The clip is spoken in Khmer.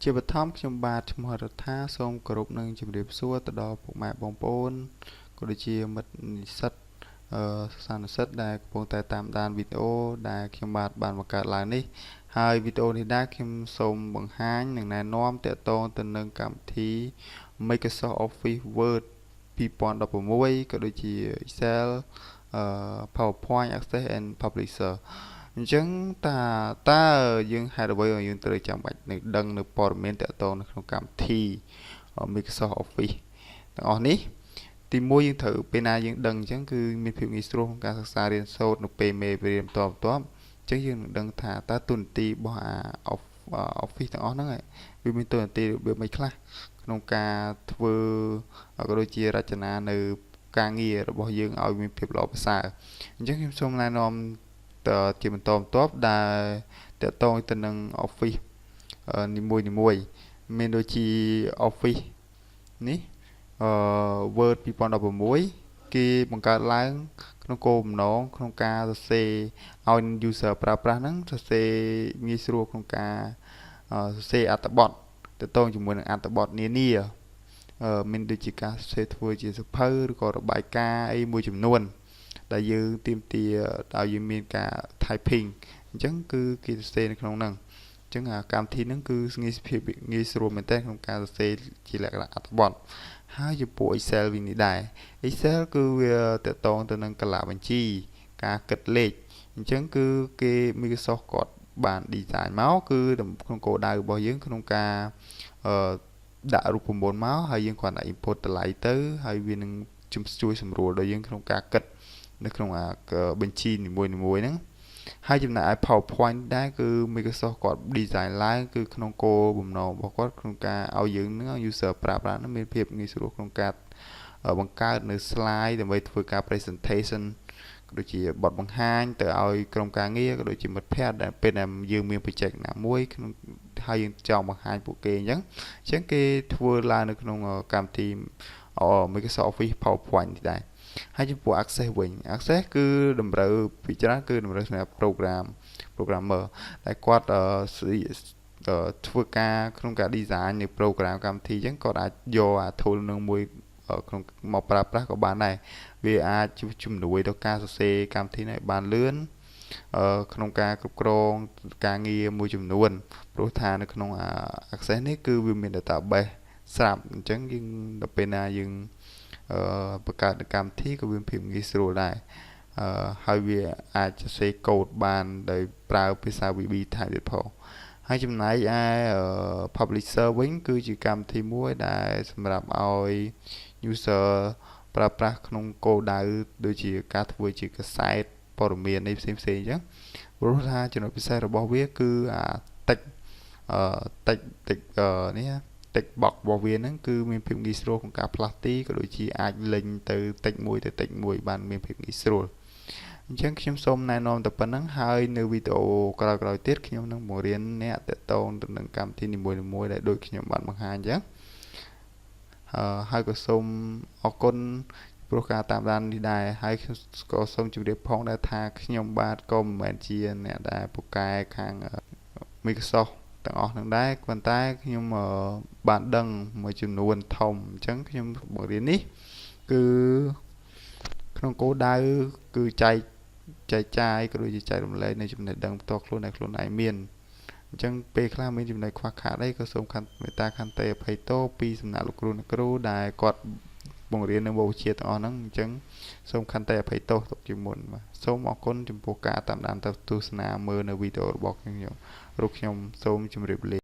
ជាបឋមខ្ញុំបាទឈ្មោះរដ្ឋាសូមគោរពនឹងជម្រាបសួរទៅដល់ពុកម៉ែបងប្អូនក៏ដូចជាមិត្តនិស្សិតសិស្សានុសិស្សដែលកំពុងតែតាមដានវីដេអូដែលខ្ញុំបាទបានបង្កើតឡើងនេះហើយវីដេអូនេះដែរខ្ញុំសូមបង្ហាញនិងណែនាំទាក់ទងទៅនឹងកម្មវិធី Microsoft Office Word 2016ក៏ដូចជា Excel PowerPoint Access and Publisher អញ្ចឹងតើយើងហេតុអ្វីយើងត្រូវចាំបាច់នៅដឹងនៅព័ត៌មានទាក់ទងនៅក្នុងកម្មវិធី Microsoft Office ទាំងអស់នេះទីមួយយើងត្រូវពេលណាយើងដឹងអញ្ចឹងគឺមានភាពងាយស្រួលក្នុងការសិក្សារៀនសូត្រនៅពេលមេរៀនបន្ទាប់អញ្ចឹងយើងនឹងដឹងថាតើទូនាទីរបស់Office ទាំងអស់ហ្នឹងវាមានទូនាទីរបៀបម៉េចខ្លះក្នុងការធ្វើក៏ដូចជារចនានៅការងាររបស់យើងឲ្យមានភាពល្អប្រសើរអញ្ចឹងខ្ញុំសូមណែនាំជាបន្តបន្ទាប់ដែលតកតងទៅនឹង Office នីមួយមានដូចជា Office នេះWord 2016គេបង្កើតឡើងក្នុងគោលបំណងក្នុងការសរសេរឲ្យ user ប្រើប្រាស់ហ្នឹងសរសេរងាយស្រួលក្នុងការសរសេរអត្ថបទទាក់ទងជាមួយនឹងអត្ថបទនានាមានដូចជាការសរសេរធ្វើជាសៀវភៅឬក៏របាយការណ៍អីមួយចំនួនដែលយើងទាមទារឲ្យយើងមានការ typing អញ្ចឹងគឺគេសរសេរនៅក្នុងហ្នឹងអញ្ចឹងកម្មវិធីហ្នឹងគឺងាយស្រួលមែនតើក្នុងការសរសេរជាលក្ខណៈអត្ថបទហើយចំពោះ Excel វិញនេះដែរ Excel គឺវាតកតងទៅនឹងកាលបញ្ជីការគិតលេខអញ្ចឹងគឺគេ Microsoft គាត់បាន design មកគឺក្នុងគោលដៅរបស់យើងក្នុងការដាក់រូបមន្តមកហើយយើងគ្រាន់តែ input តម្លៃទៅហើយវានឹងជួយសម្រួលដល់យើងក្នុងការគិតនៅក្នុងបញ្ជីនីមួយហ្នឹងហើយចំណែកឯ PowerPoint ដែរគឺ Microsoft គាត់ design ឡើងគឺក្នុងគោលបំណងរបស់គាត់ក្នុងការឲ្យយើងនឹង user ប្រើប្រាស់នឹងមានភាពងាយស្រួលក្នុងការបង្កើតនៅ slide ដើម្បីធ្វើការ presentation ក៏ដូចជាបទបង្ហាញទៅឲ្យក្រុមការងារក៏ដូចជាមិត្តភ័ក្តិដែលពេលដែលយើងមាន project ណាមួយក្នុងហើយយើងចង់បង្ហាញពួកគេអញ្ចឹងគេធ្វើឡើងនៅក្នុងកម្មវិធី Microsoft Office PowerPoint នេះដែរហើយចំពោះ Access វិញ Access គឺតម្រូវពិចារណាគឺតម្រូវសម្រាប់ programmer ដែលគាត់ធ្វើការក្នុងការ design នៃ program កម្មវិធីអញ្ចឹងគាត់អាចយកអា tool នឹងមួយក្នុងមកប្រើប្រាស់ក៏បានដែរវាអាចជំនួយដល់ការសរសេរកម្មវិធីនេះបានលឿនក្នុងការគ្រប់គ្រងការងារមួយចំនួនព្រោះថានៅក្នុង Access នេះគឺវាមាន database ស្រាប់អញ្ចឹងយើងដល់ពេលណាយើងបង្កើតកម្មវិធីក៏វាមានភាពងាយស្រួលដែរហើយវាអាចសរសេរកូដបានដោយប្រើភាសា VB ថែមទៀតផងហើយចំណែកឯ Publisher វិញគឺជាកម្មវិធីមួយដែលសម្រាប់ឲ្យ user ប្រើប្រាស់ក្នុងគោលដៅដូចជាការធ្វើជាកាសែតព័ត៌មានផ្សេងៗអញ្ចឹងព្រោះថាចំណុចពិសេសរបស់វាគឺtext box របស់វាហ្នឹងគឺមានភាពងាយស្រួលក្នុងការផ្លាស់ទីក៏ដូចជាអាចលេញទៅ text មួយទៅ text មួយបានមានភាពងាយស្រួលអញ្ចឹងខ្ញុំសូមណែនាំតែប៉ុណ្្នឹងហើយនៅវីដេអូក្រោយៗទៀតខ្ញុំនឹងបង្រៀនអ្នកទាក់ទងទៅនឹងកម្មវិធីនីមួយៗដែលដូចខ្ញុំបានបង្ហាញអញ្ចឹងហើយក៏សូមអរគុណព្រោះការតាមដាននេះដែរហើយក៏សូមជម្រាបផងដែរថាខ្ញុំបាទក៏មិនមែនជាអ្នកដែលពូកែខាង Microsoft ទាំងអស់នឹងដែរប៉ុន្តែខ្ញុំបានដឹងមួយចំនួនធំអញ្ចឹងខ្ញុំបង្រៀននេះគឺក្នុងគោលដៅគឺចែកចាយក៏ដូចជាចែករំលែកនៅចំណេះដឹងផ្ទាល់ខ្លួនដែលខ្លួនឯងមានអញ្ចឹងពេលខ្លះមានចំណុចខ្វះខាតអីក៏សូមមេត្តាខន្តីអភ័យទោសពីសំណាក់លោកគ្រូដែលគាត់បង្រៀននៅមុខវិជ្ជាទាំងអស់ហ្នឹងអញ្ចឹងសូមខន្តីអភ័យទោសទុកជាមុនបាទសូមអរគុណចំពោះការតាមដានទស្សនាមើលនៅវីដេអូរបស់ខ្ញុំសូមជម្រាបលា